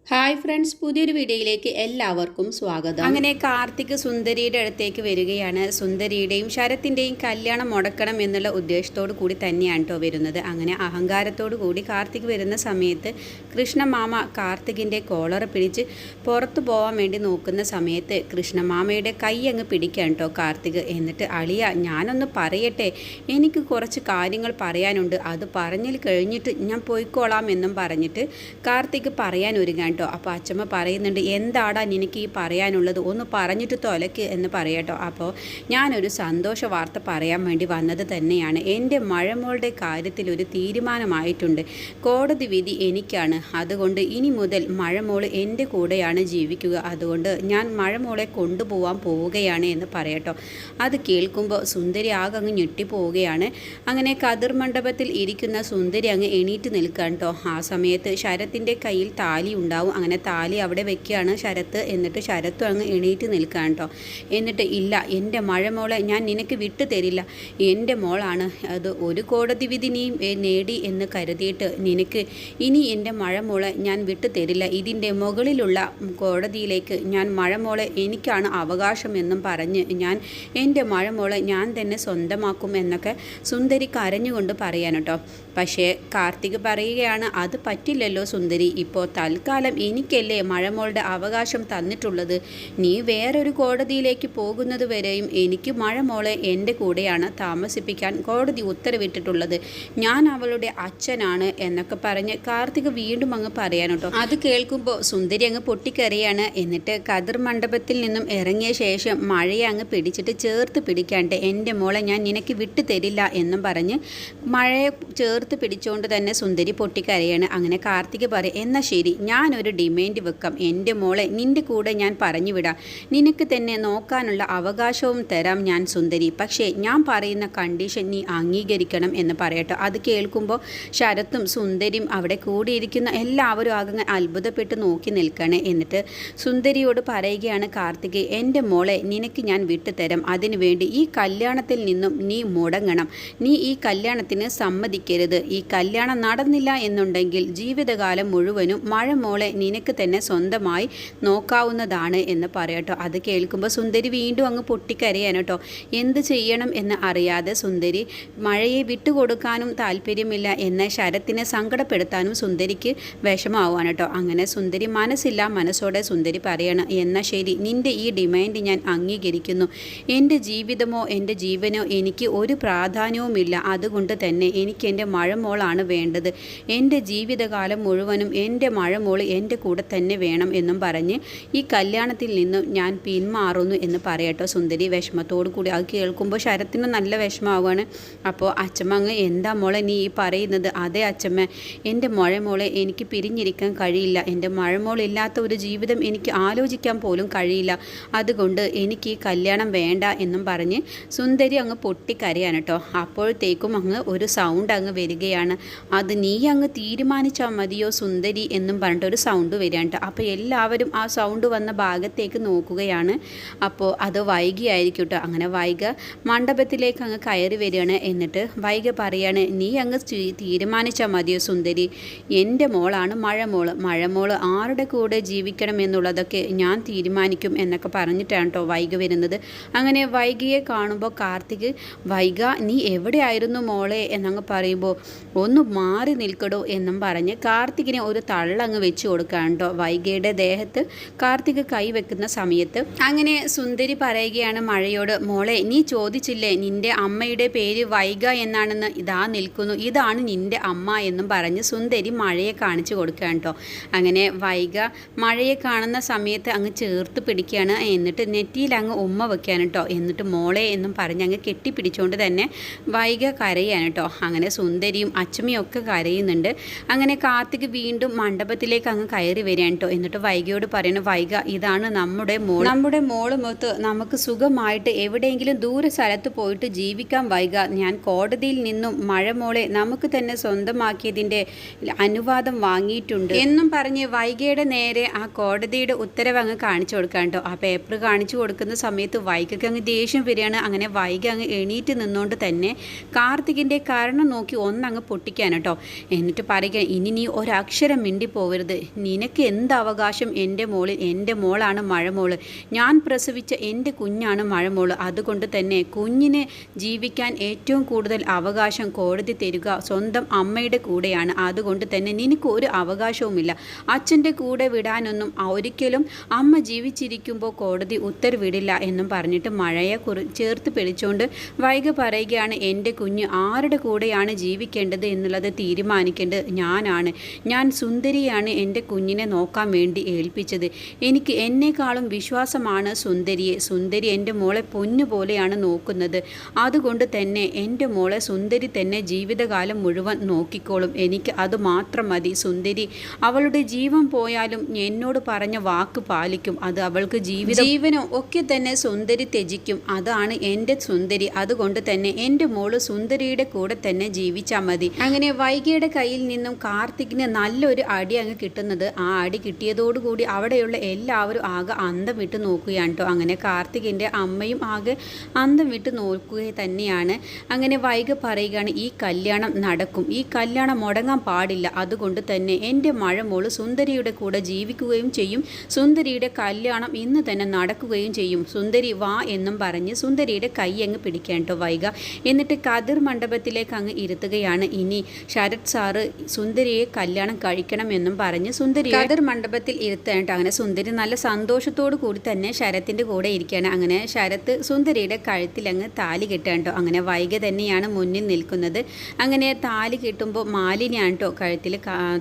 Hi friends, പുതിയൊരു വീഡിയോയിലേക്ക് എല്ലാവർക്കും സ്വാഗതം. അങ്ങനെ കാർത്തിക് സുന്ദരിയുടെ അടുത്തേക്ക് വരികയാണ്. സുന്ദരിയുടെയും ശരത്തിൻ്റെയും കല്യാണം മുടക്കണം എന്നുള്ള ഉദ്ദേശത്തോടു കൂടി തന്നെയാണ് കേട്ടോ വരുന്നത്. അങ്ങനെ അഹങ്കാരത്തോടു കൂടി കാർത്തിക് വരുന്ന സമയത്ത് കൃഷ്ണമാമ കാർത്തികിൻ്റെ കോളർ പിടിച്ച് പുറത്തു പോകാൻ വേണ്ടി നോക്കുന്ന സമയത്ത് കൃഷ്ണമാമയുടെ കൈ അങ്ങ് പിടിക്കാൻ കേട്ടോ കാർത്തിക്. എന്നിട്ട് അളിയ, ഞാനൊന്ന് പറയട്ടെ, എനിക്ക് കുറച്ച് കാര്യങ്ങൾ പറയാനുണ്ട്, അത് പറഞ്ഞിൽ കഴിഞ്ഞിട്ട് ഞാൻ പോയിക്കോളാം എന്നും പറഞ്ഞിട്ട് കാർത്തിക് പറയാൻ ഒരുങ്ങാൻ കേട്ടോ. അപ്പോൾ അച്ഛമ്മ പറയുന്നുണ്ട്, എന്താടാ നിനക്ക് ഈ പറയാനുള്ളത്, ഒന്ന് പറഞ്ഞിട്ട് തൊലക്ക് എന്ന് പറയട്ടോ. അപ്പോൾ ഞാനൊരു സന്തോഷ വാർത്ത പറയാൻ വേണ്ടി വന്നത് തന്നെയാണ്. എൻ്റെ മഴമോളുടെ കാര്യത്തിൽ ഒരു തീരുമാനമായിട്ടുണ്ട്. കോടതി വിധി എനിക്കാണ്. അതുകൊണ്ട് ഇനി മുതൽ മഴമോള് എൻ്റെ കൂടെയാണ് ജീവിക്കുക. അതുകൊണ്ട് ഞാൻ മഴമോളെ കൊണ്ടുപോകാൻ പോവുകയാണ് എന്ന് പറയട്ടോ. അത് കേൾക്കുമ്പോൾ സുന്ദരി ആകെ അങ്ങ് ഞെട്ടിപ്പോവുകയാണ്. അങ്ങനെ കതിർ മണ്ഡപത്തിൽ ഇരിക്കുന്ന സുന്ദരി അങ്ങ് എണീറ്റ് നിൽക്കാൻ കേട്ടോ. ആ സമയത്ത് ശരത്തിൻ്റെ കയ്യിൽ താലി ഉണ്ടാവും. അങ്ങനെ താലി അവിടെ വെക്കുകയാണ് ശരത്ത്. എന്നിട്ട് ശരത്തും അങ്ങ് എണീറ്റ് നിൽക്കാൻ കേട്ടോ. എന്നിട്ട്, ഇല്ല, എൻ്റെ മഴമോളെ ഞാൻ നിനക്ക് വിട്ടു തരില്ല. എൻ്റെ മോളാണ്. അത് ഒരു കോടതി വിധി നീ നേടി എന്ന് കരുതിയിട്ട് നിനക്ക് ഇനി എൻ്റെ മഴമോളെ ഞാൻ വിട്ടു തരില്ല. ഇതിൻ്റെ മുകളിലുള്ള കോടതിയിലേക്ക് ഞാൻ മഴമോളെ എനിക്കാണ് അവകാശമെന്നും പറഞ്ഞ് ഞാൻ എൻ്റെ മഴമോളെ ഞാൻ തന്നെ സ്വന്തമാക്കും എന്നൊക്കെ സുന്ദരി കരഞ്ഞുകൊണ്ട് പറയാൻ കേട്ടോ. പക്ഷേ കാർത്തിക് പറയുകയാണ്, അത് പറ്റില്ലല്ലോ സുന്ദരി, ഇപ്പോൾ തൽക്കാലം എനിക്കല്ലേ മഴമോളുടെ അവകാശം തന്നിട്ടുള്ളത്. നീ വേറൊരു കോടതിയിലേക്ക് പോകുന്നത് വരെയും എനിക്ക് മഴമോളെ എൻ്റെ കൂടെയാണ് താമസിപ്പിക്കാൻ കോടതി ഉത്തരവിട്ടിട്ടുള്ളത്. ഞാൻ അവളുടെ അച്ഛനാണ് എന്നൊക്കെ പറഞ്ഞ് കാർത്തിക് വീണ്ടും അങ്ങ് പറയാൻ കേട്ടോ. അത് കേൾക്കുമ്പോൾ സുന്ദരി അങ്ങ് പൊട്ടിക്കറിയാണ്. എന്നിട്ട് കതിർ മണ്ഡപത്തിൽ നിന്നും ഇറങ്ങിയ ശേഷം മഴയെ അങ്ങ് പിടിച്ചിട്ട് ചേർത്ത് പിടിക്കാണ്ട്, എൻ്റെ മോളെ ഞാൻ നിനക്ക് വിട്ടു തരില്ല എന്നും പറഞ്ഞ് മഴയെ ചേർത്ത് പിടിച്ചുകൊണ്ട് തന്നെ സുന്ദരി പൊട്ടിക്കരയാണ്. അങ്ങനെ കാർത്തിക് പറയും, എന്നാൽ ശരി, ഞാനൊരു ഡിമാൻഡ് വെക്കാം. എൻ്റെ മോളെ നിൻ്റെ കൂടെ ഞാൻ പറഞ്ഞു വിടാം. നിനക്ക് തന്നെ നോക്കാനുള്ള അവകാശവും തരാം ഞാൻ സുന്ദരി. പക്ഷേ ഞാൻ പറയുന്ന കണ്ടീഷൻ നീ അംഗീകരിക്കണം എന്ന് പറയട്ടോ. അത് കേൾക്കുമ്പോൾ ശരത്തും സുന്ദരിയും അവിടെ കൂടിയിരിക്കുന്ന എല്ലാവരും ആകെ അത്ഭുതപ്പെട്ട് നോക്കി നിൽക്കണേ. എന്നിട്ട് സുന്ദരിയോട് പറയുകയാണ് കാർത്തിക്, എൻ്റെ മോളെ നിനക്ക് ഞാൻ വിട്ടുതരാം. അതിനുവേണ്ടി ഈ കല്യാണത്തിൽ നിന്നും നീ മുടങ്ങണം. നീ ഈ കല്യാണത്തിന് സമ്മതിക്കരുത്. ഈ കല്യാണം നടന്നില്ല എന്നുണ്ടെങ്കിൽ ജീവിതകാലം മുഴുവനും മഴമോളെ നിനക്ക് തന്നെ സ്വന്തമായി നോക്കാവുന്നതാണ് എന്ന് പറയട്ടോ. അത് കേൾക്കുമ്പോൾ സുന്ദരി വീണ്ടും അങ്ങ് പൊട്ടിക്കരയാണ് കേട്ടോ. എന്ത് ചെയ്യണം എന്ന് അറിയാതെ സുന്ദരി മഴയെ വിട്ടുകൊടുക്കാനും താല്പര്യമില്ല എന്ന് ശരത്തിനെ സങ്കടപ്പെടുത്താനും സുന്ദരിക്ക് വിഷമാവാണ് കേട്ടോ. അങ്ങനെ സുന്ദരി മനസ്സില്ല മനസ്സോടെ സുന്ദരി പറയണം, എന്നാൽ ശരി, നിൻ്റെ ഈ ഡിമാൻഡ് ഞാൻ അംഗീകരിക്കുന്നു. എൻ്റെ ജീവിതമോ എൻ്റെ ജീവനോ എനിക്ക് ഒരു പ്രാധാന്യവുമില്ല. അതുകൊണ്ട് തന്നെ എനിക്ക് എൻ്റെ മഴമോളാണ് വേണ്ടത്. എൻ്റെ ജീവിതകാലം മുഴുവനും എൻ്റെ മഴമോൾ എൻ്റെ കൂടെ തന്നെ വേണം എന്നും പറഞ്ഞ് ഈ കല്യാണത്തിൽ നിന്നും ഞാൻ പിന്മാറുന്നു എന്ന് പറയട്ടോ സുന്ദരി വിഷമത്തോടു കൂടി. അത് കേൾക്കുമ്പോൾ ശരത്തിന് നല്ല വിഷമമാവുകയാണ്. അപ്പോൾ അച്ഛമ്മ അങ്ങ്, എന്താ മോളെ നീ ഈ പറയുന്നത്? അതെ അച്ഛമ്മ, എൻ്റെ മഴമോളെ എനിക്ക് പിരിഞ്ഞിരിക്കാൻ കഴിയില്ല. എൻ്റെ മഴമോളില്ലാത്ത ഒരു ജീവിതം എനിക്ക് ആലോചിക്കാൻ പോലും കഴിയില്ല. അതുകൊണ്ട് എനിക്ക് ഈ കല്യാണം വേണ്ട എന്നും പറഞ്ഞ് സുന്ദരി അങ്ങ് പൊട്ടിക്കരയാണ് കേട്ടോ. അപ്പോഴത്തേക്കും അങ്ങ് ഒരു സൗണ്ട് അങ്ങ് വരികയാണ്. അത് നീ അങ്ങ് തീരുമാനിച്ചാൽ മതിയോ സുന്ദരി എന്നും പറഞ്ഞിട്ട് ഒരു സൗണ്ട് വരികയാണ് കേട്ടോ. അപ്പോൾ എല്ലാവരും ആ സൗണ്ട് വന്ന ഭാഗത്തേക്ക് നോക്കുകയാണ്. അപ്പോൾ അത് വൈകിയായിരിക്കും കേട്ടോ. അങ്ങനെ വൈക മണ്ഡപത്തിലേക്ക് അങ്ങ് കയറി വരികയാണ്. എന്നിട്ട് വൈക പറയാണ്, നീ അങ്ങ് തീരുമാനിച്ചാൽ മതിയോ സുന്ദരി? എൻ്റെ മോളാണ് മഴമോള് ആരുടെ കൂടെ ജീവിക്കണം എന്നുള്ളതൊക്കെ ഞാൻ തീരുമാനിക്കും എന്നൊക്കെ പറഞ്ഞിട്ടാണ് കേട്ടോ വൈക വരുന്നത്. അങ്ങനെ വൈകിയെ കാണുമ്പോൾ കാർത്തിക്, വൈക നീ എവിടെയായിരുന്നു മോളെ എന്നങ്ങ് പറയുമ്പോൾ, ഒന്ന് മാറി നിൽക്കടോ എന്നും പറഞ്ഞ് കാർത്തികിനെ ഒരു തള്ളങ്ങ് വെച്ച് കൊടുക്കുകയാണ് കേട്ടോ വൈഗയുടെ ദേഹത്ത് കാർത്തിക് കൈ വെക്കുന്ന സമയത്ത്. അങ്ങനെ സുന്ദരി പറയുകയാണ് മഴയോട്, മോളെ നീ ചോദിച്ചില്ലേ നിൻ്റെ അമ്മയുടെ പേര് വൈഗ എന്നാണെന്ന്, ഇതാ നിൽക്കുന്നു, ഇതാണ് നിൻ്റെ അമ്മ എന്നും പറഞ്ഞ് സുന്ദരി മഴയെ കാണിച്ചു കൊടുക്കുകയാണ് കേട്ടോ. അങ്ങനെ വൈഗ മഴയെ കാണുന്ന സമയത്ത് അങ്ങ് ചേർത്ത് പിടിക്കുകയാണ്. എന്നിട്ട് നെറ്റിയിൽ അങ്ങ് ഉമ്മ വെക്കുകയാണ് കേട്ടോ. എന്നിട്ട് മോളെ എന്നും പറഞ്ഞ് അങ്ങ് കെട്ടിപ്പിടിച്ചുകൊണ്ട് തന്നെ വൈഗ കരയാണ് കേട്ടോ. അങ്ങനെ സുന്ദരിയും അച്ചമ്മയും ഒക്കെ കരയുന്നുണ്ട്. അങ്ങനെ കാർത്തിക് വീണ്ടും മണ്ഡപത്തിലേക്ക് അങ്ങ് കയറി വരികയാണ് കേട്ടോ. എന്നിട്ട് വൈഗയോട് പറയുന്നു, വൈഗ, ഇതാണ് നമ്മുടെ മോള് മൊത്ത് നമുക്ക് സുഖമായിട്ട് എവിടെയെങ്കിലും ദൂര സ്ഥലത്ത് പോയിട്ട് ജീവിക്കാൻ വൈഗ. ഞാൻ കോടതിയിൽ നിന്നും മഴമോളെ നമുക്ക് തന്നെ സ്വന്തമാക്കിയതിൻ്റെ അനുവാദം വാങ്ങിയിട്ടുണ്ട് എന്നും പറഞ്ഞ് വൈഗയുടെ നേരെ ആ കോടതിയുടെ ഉത്തരവ് അങ്ങ് കാണിച്ചു കൊടുക്കാൻ കേട്ടോ. ആ പേപ്പർ കാണിച്ചു കൊടുക്കുന്ന സമയത്ത് വൈഗയ്ക്ക് അങ്ങ് ദേഷ്യം വരികയാണ്. അങ്ങനെ വൈഗ അങ്ങ് എണീറ്റ് നിന്നുകൊണ്ട് തന്നെ കാർത്തികിൻ്റെ കാരണം നോക്കി ഒന്നങ്ങ് പൊട്ടിക്കാൻ കേട്ടോ. എന്നിട്ട് പറയുക, ഇനി നീ ഒരക്ഷരം മിണ്ടിപ്പോവരുത്. നിനക്ക് എന്ത് അവകാശം എൻ്റെ മോളിൽ? എൻ്റെ മോളാണ് മഴമോള്. ഞാൻ പ്രസവിച്ച എൻ്റെ കുഞ്ഞാണ് മഴമോള്. അതുകൊണ്ട് തന്നെ കുഞ്ഞിനെ ജീവിക്കാൻ ഏറ്റവും കൂടുതൽ അവകാശം കോടതി തരിക സ്വന്തം അമ്മയുടെ കൂടെയാണ്. അതുകൊണ്ട് തന്നെ നിനക്ക് ഒരു അവകാശവുമില്ല. അച്ഛൻ്റെ കൂടെ വിടാനൊന്നും ഒരിക്കലും അമ്മ ജീവിച്ചിരിക്കുമ്പോൾ കോടതി ഉത്തരവിടില്ല എന്നും പറഞ്ഞിട്ട് മഴയെ ചേർത്ത് പിടിച്ചുകൊണ്ട് വൈഗ പറയുകയാണ്, എൻ്റെ കുഞ്ഞ് ആരുടെ കൂടെയാണ് ജീവിക്കേണ്ടത് എന്നുള്ളത് തീരുമാനിക്കേണ്ടത് ഞാനാണ്. ഞാൻ സുന്ദരിയാണ് എൻ്റെ കുഞ്ഞിനെ നോക്കാൻ വേണ്ടി ഏൽപ്പിച്ചത്. എനിക്ക് എന്നെക്കാളും വിശ്വാസമാണ് സുന്ദരിയെ. സുന്ദരി എൻ്റെ മോളെ പൊന്നുപോലെയാണ് നോക്കുന്നത്. അതുകൊണ്ട് തന്നെ എൻ്റെ മോളെ സുന്ദരി തന്നെ ജീവിതകാലം മുഴുവൻ നോക്കിക്കോളും. എനിക്ക് അത് മാത്രം മതി. സുന്ദരി അവളുടെ ജീവൻ പോയാലും എന്നോട് പറഞ്ഞ വാക്ക് പാലിക്കും. അത് അവൾക്ക് ജീവനോ ഒക്കെ തന്നെ സുന്ദരി ത്യജിക്കും. അതാണ് എൻ്റെ സുന്ദരി. അതുകൊണ്ട് തന്നെ എൻ്റെ മോള് സുന്ദരിയുടെ കൂടെ തന്നെ ജീവിച്ചാൽ മതി. അങ്ങനെ വൈഗയുടെ കയ്യിൽ നിന്നും കാർത്തികിന് നല്ലൊരു അടി അങ്ങ് കിട്ടുന്നത്. ആ അടി കിട്ടിയതോടുകൂടി അവിടെയുള്ള എല്ലാവരും ആകെ അന്തം വിട്ട് നോക്കുകയാണ് കേട്ടോ. അങ്ങനെ കാർത്തികിൻ്റെ അമ്മയും ആകെ അന്തം വിട്ട് നോക്കുക തന്നെയാണ്. അങ്ങനെ വൈഗ പറയുകയാണ്, ഈ കല്യാണം നടക്കും. ഈ കല്യാണം മുടങ്ങാൻ പാടില്ല. അതുകൊണ്ട് തന്നെ എൻ്റെ മഴമോള് സുന്ദരിയുടെ കൂടെ ജീവിക്കുകയും ചെയ്യും. സുന്ദരിയുടെ കല്യാണം ഇന്ന് തന്നെ നടക്കുകയും ചെയ്യും. സുന്ദരി വാ എന്നും പറഞ്ഞ് സുന്ദരിയുടെ കൈ അങ്ങ് പിടിക്കാൻ കേട്ടോ വൈഗ. എന്നിട്ട് കതിർ മണ്ഡപത്തിലേക്ക് അങ്ങ് ഇരുത്തുകയാണ്. ഇനി ശരത് സാറ് സുന്ദരിയെ കല്യാണം കഴിക്കണമെന്നും പറഞ്ഞ് സുന്ദരി കതിർ മണ്ഡപത്തിൽ ഇരുത്താൻ കേട്ടോ. അങ്ങനെ സുന്ദരി നല്ല സന്തോഷത്തോടു കൂടി തന്നെ ശരത്തിൻ്റെ കൂടെ ഇരിക്കുകയാണ്. അങ്ങനെ ശരത്ത് സുന്ദരിയുടെ കഴുത്തിൽ അങ്ങ് താലി കെട്ടുക കേട്ടോ. അങ്ങനെ വൈഗ തന്നെയാണ് മുന്നിൽ നിൽക്കുന്നത്. അങ്ങനെ താലി കെട്ടുമ്പോൾ മാലിന്യാണ് കേട്ടോ കഴുത്തിൽ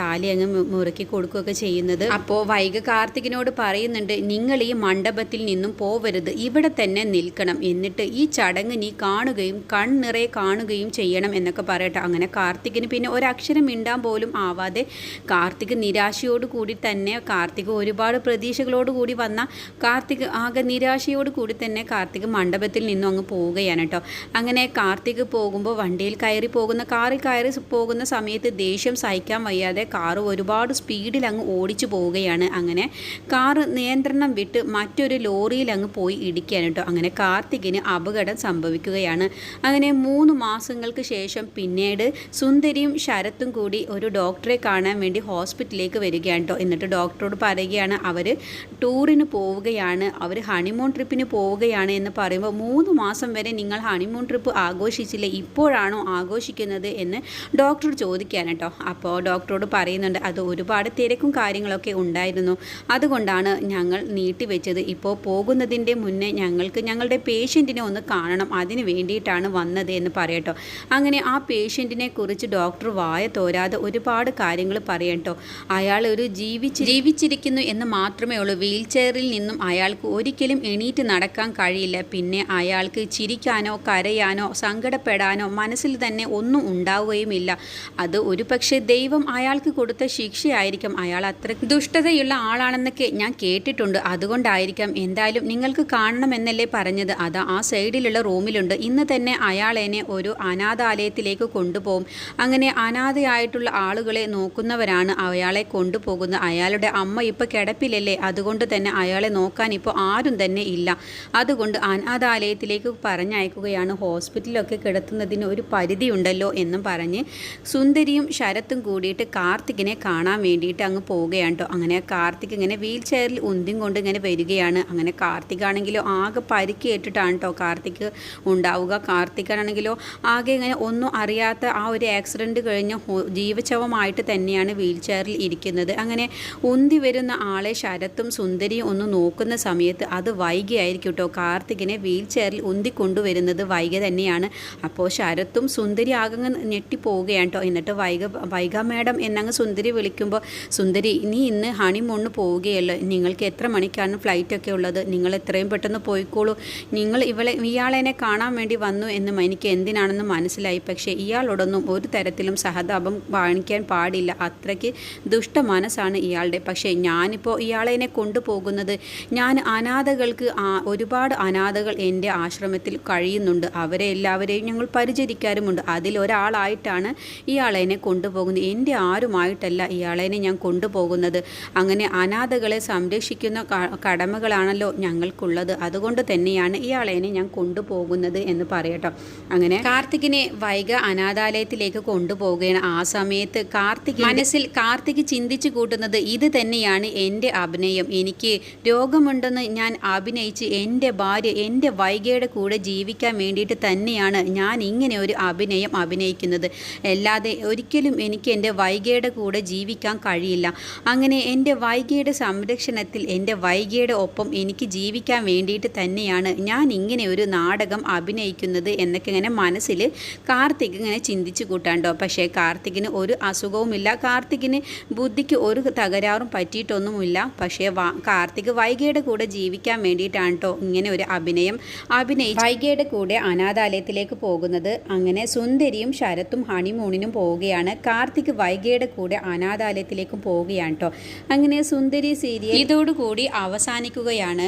താലി അങ്ങ് മുറുക്കി കൊടുക്കുകയൊക്കെ ചെയ്യുന്നത്. അപ്പോൾ വൈഗ കാർത്തികിനോട് പറയുന്നുണ്ട്, നിങ്ങൾ ഈ മണ്ഡപത്തിൽ നിന്നും പോവരുത്, ഇവിടെ തന്നെ നിൽക്കണം. എന്നിട്ട് ഈ ചടങ്ങ് നീ കാണുകയും കൺനിറയെ കാണുകയും ചെയ്യണം എന്നൊക്കെ പറയട്ടെ. അങ്ങനെ കാർത്തികിന് പിന്നെ ഒരക്ഷരം മിണ്ടാൻ പോലും ആവാതെ കാർത്തിക് നിരാശയോട് കൂടി തന്നെ, കാർത്തിക് ഒരുപാട് പ്രതീക്ഷകളോട് കൂടി വന്ന കാർത്തിക് ആകെ നിരാശയോട് കൂടി തന്നെ കാർത്തിക് മണ്ഡപത്തിൽ നിന്നും അങ്ങ് പോവുകയാണ് കേട്ടോ. അങ്ങനെ കാർത്തിക് പോകുമ്പോൾ വണ്ടിയിൽ കാറിൽ കയറി പോകുന്ന സമയത്ത് ദേഷ്യം സഹിക്കാൻ വയ്യാതെ കാറ് ഒരുപാട് സ്പീഡിൽ അങ്ങ് ഓടിച്ചു പോവുകയാണ്. അങ്ങനെ കാറ് നിയന്ത്രണം വിട്ട് മറ്റൊരു ലോറിയിൽ അങ്ങ് പോയി ഇടിക്കുകയാണ് കേട്ടോ. അങ്ങനെ കാർത്തികിന് അപകടം സംഭവിക്കുകയാണ്. അങ്ങനെ 3 മാസങ്ങൾക്ക് ശേഷം പിന്നീട് സുന്ദരിയും ശരത്തും കൂടി ഒരു ഡോക്ടറെ കാണാൻ വേണ്ടി ഹോസ്പിറ്റലിലേക്ക് വരികയാണ് കേട്ടോ. എന്നിട്ട് ഡോക്ടറോട് പറയുകയാണ്, അവർ ടൂറിന് പോവുകയാണ്, അവർ ഹണിമൂൺ ട്രിപ്പിന് പോവുകയാണ് എന്ന് പറയുമ്പോൾ 3 മാസം വരെ നിങ്ങൾ ഹണിമൂൺ ട്രിപ്പ് ആഘോഷിച്ചില്ലേ, ഇപ്പോഴാണോ ആഘോഷിക്കുന്നത് എന്ന് ഡോക്ടർ ചോദിക്കാൻ കേട്ടോ. അപ്പോൾ ഡോക്ടറോട് പറയുന്നുണ്ട്, അത് ഒരുപാട് തിരക്കും കാര്യങ്ങളൊക്കെ ഉണ്ടായിരുന്നു, അതുകൊണ്ടാണ് ഞങ്ങൾ നീട്ടിവെച്ചത്. ഇപ്പോൾ പോകുന്നതിൻ്റെ മുന്നേ ഞങ്ങൾക്ക് ഞങ്ങളുടെ പേഷ്യൻറ്റിനെ ഒന്ന് കാണണം, അതിന് വേണ്ടിയിട്ടാണ് വന്നത് എന്ന് പറയട്ടോ. അങ്ങനെ ആ പേഷ്യൻറ്റിനെ കുറിച്ച് ഡോക്ടർ വായ തോരാതെ ഒരുപാട് കാര്യങ്ങൾ പറയട്ടോ. അയാൾ ഒരു ജീവിച്ചിരിക്കുന്നു എന്ന് മാത്രമേ ഉള്ളൂ. വീൽ ചെയറിൽ നിന്നും അയാൾക്ക് ഒരിക്കലും എണീറ്റ് നടക്കാൻ കഴിയില്ല. പിന്നെ അയാൾക്ക് ചിരിക്കാനോ കരയാനോ സങ്കടപ്പെടാനോ മനസ്സിൽ തന്നെ ഒന്നും ഉണ്ടാവുകയുമില്ല. അത് ഒരു പക്ഷേ ദൈവം അയാൾക്ക് കൊടുത്ത ശിക്ഷയായിരിക്കും. അയാൾ അത്ര ദുഷ്ടതയുള്ള ആളാണെന്നൊക്കെ ഞാൻ കേട്ടിട്ടുണ്ട്, അതുകൊണ്ടായിരിക്കാം. എന്തായാലും നിങ്ങൾക്ക് കാണണമെന്നല്ലേ പറഞ്ഞത്, അത് ആ സൈഡിലുള്ള റൂമിലുണ്ട്. ഇന്ന് തന്നെ അയാളെന്നെ ഒരു അനാഥാലയത്തിലേക്ക് കൊണ്ടുപോകും. അങ്ങനെ അനാഥയായിട്ടുള്ള ആളുകളെ നോക്കുന്നവരാണ് അയാളെ കൊണ്ടുപോകുന്നത്. അയാളുടെ അമ്മ ഇപ്പോൾ കിടപ്പിലല്ലേ, അതുകൊണ്ട് തന്നെ അയാളെ നോക്കാൻ ഇപ്പോൾ ആരും തന്നെ ഇല്ല. അതുകൊണ്ട് അനാഥാലയത്തിലേക്ക് പറഞ്ഞയക്കുകയാണ്. ഹോസ്പിറ്റലിലൊക്കെ കിടത്തുന്നതിന് ഒരു പരിധിയുണ്ടല്ലോ എന്നും പറഞ്ഞ് സുന്ദരിയും ശരത്തും കൂടിയിട്ട് കാർത്തികിനെ കാണാൻ വേണ്ടിയിട്ട് അങ്ങ് പോവുകയാണ് കേട്ടോ. അങ്ങനെ കാർത്തിക് ഇങ്ങനെ വീൽ ചെയറിൽ ഉന്തിയും കൊണ്ട് ഇങ്ങനെ വരികയാണ്. അങ്ങനെ കാർത്തികാണെങ്കിലോ ആകെ പരിക്കേറ്റിട്ടാണ് കേട്ടോ കാർത്തിക് ഉണ്ടാവുക. കാർത്തികാണെങ്കിലോ ആകെ ഇങ്ങനെ ഒന്നും അറിയാത്ത ആ ഒരു ആക്സിഡൻറ്റ് കഴിഞ്ഞ് ജീവച്ഛവമായിട്ട് തന്നെയാണ് വീൽ ചെയറിൽ ഇരിക്കുന്നത്. അങ്ങനെ ഉന്തി വരുന്ന ആളെ ശരത്തും സുന്ദരിയും ഒന്ന് നോക്കുന്ന സമയത്ത് അത് വൈകിയായിരിക്കും കേട്ടോ കാർത്തികിനെ വീൽ ചെയറിൽ ഉന്തിക്കൊണ്ടുവരുന്നത് വൈഗ തന്നെയാണ്. അപ്പോൾ ശരത്തും സുന്ദരി ആകെ ഞെട്ടിപ്പോവുകയാണ് കേട്ടോ. എന്നിട്ട് വൈഗ മാഡം എന്നങ്ങ് സുന്ദരി വിളിക്കുമ്പോൾ, സുന്ദരി നീ ഇന്ന് ഹണിമൂണിന് പോവുകയല്ലോ, നിങ്ങൾക്ക് എത്ര മണിക്കാണ് ഫ്ലൈറ്റൊക്കെ ഉള്ളത്, നിങ്ങൾ എത്രയും പെട്ടെന്ന് പോയിക്കോളൂ. നിങ്ങൾ ഇയാളെന്നെ കാണാൻ വേണ്ടി വന്നു എന്ന് എനിക്ക് എന്തിനാണെന്ന് മനസ്സിലായി. പക്ഷേ ഇയാളോടൊന്നും ഒരു തരത്തിലും സഹതാപം കാണിക്കാൻ പാടില്ല, അത്രയ്ക്ക് ദുഷ്ട മനസ്സാണ് ഇയാളുടെ. പക്ഷേ ഞാനിപ്പോൾ ഇയാളെന്നെ കൊണ്ടുപോകുന്നത്, ഞാൻ അനാഥകൾക്ക് ഒരുപാട് അനാഥകൾ എൻ്റെ ആശ്രമത്തിൽ കഴിയുന്നുണ്ട്, അവരെ എല്ലാവരെയും ഞങ്ങൾ പരിചരിക്കാറുമുണ്ട്. അതിലൊരാളായിട്ടാണ് ഇയാളെന്നെ കൊണ്ടുപോകുന്നത്. എൻ്റെ ആരുമായിട്ടല്ല ഇയാളെന്നെ ഞാൻ കൊണ്ടുപോകുന്നത്. അങ്ങനെ അനാഥകളെ സംരക്ഷിക്കുന്ന കടമകളാണല്ലോ ഞങ്ങൾക്കുള്ളത്, അതുകൊണ്ട് തന്നെയാണ് ഇയാളെന്നെ ഞാൻ കൊണ്ടുപോകുന്നത് എന്ന് പറയട്ടോ. അങ്ങനെ കാർത്തികിനെ വൈഗ അനാഥ അനാഥാലയത്തിലേക്ക് കൊണ്ടുപോവുകയാണ്. ആ സമയത്ത് കാർത്തിക് ചിന്തിച്ചു കൂട്ടുന്നത് ഇത് തന്നെയാണ് എൻ്റെ അഭിനയം. എനിക്ക് രോഗമുണ്ടെന്ന് ഞാൻ അഭിനയിച്ച് എൻ്റെ ഭാര്യ എൻ്റെ വൈഗയുടെ കൂടെ ജീവിക്കാൻ വേണ്ടിയിട്ട് തന്നെയാണ് ഞാൻ ഇങ്ങനെ ഒരു അഭിനയം അഭിനയിക്കുന്നത്. അല്ലാതെ ഒരിക്കലും എനിക്ക് എൻ്റെ വൈഗയുടെ കൂടെ ജീവിക്കാൻ കഴിയില്ല. അങ്ങനെ എൻ്റെ വൈഗയുടെ സംരക്ഷണത്തിൽ എൻ്റെ വൈഗയുടെ ഒപ്പം എനിക്ക് ജീവിക്കാൻ വേണ്ടിയിട്ട് തന്നെയാണ് ഞാൻ ഇങ്ങനെ ഒരു നാടകം അഭിനയിക്കുന്നത് എന്നൊക്കെ ഇങ്ങനെ മനസ്സിൽ കാർത്തിക് ഇങ്ങനെ ചിന്തിച്ചു കൂട്ടാണ്ടോ. പക്ഷേ കാർത്തികിന് ഒരു അസുഖവുമില്ല, കാർത്തികിന് ബുദ്ധിക്ക് ഒരു തകരാറും പറ്റിയിട്ടൊന്നുമില്ല. പക്ഷേ കാർത്തിക് വൈഗയുടെ കൂടെ ജീവിക്കാൻ വേണ്ടിയിട്ടാണ് കേട്ടോ ഇങ്ങനെ ഒരു അഭിനയം അഭിനയിച്ച് വൈഗയുടെ കൂടെ അനാഥാലയത്തിലേക്ക് പോകുന്നത്. അങ്ങനെ സുന്ദരിയും ശരത്തും ഹണിമൂണിനും പോവുകയാണ്. കാർത്തിക് വൈഗയുടെ കൂടെ അനാഥാലയത്തിലേക്കും പോവുകയാണ് കേട്ടോ. അങ്ങനെ സുന്ദരി സീരിയൽ ഇതോടുകൂടി അവസാനിക്കുകയാണ്.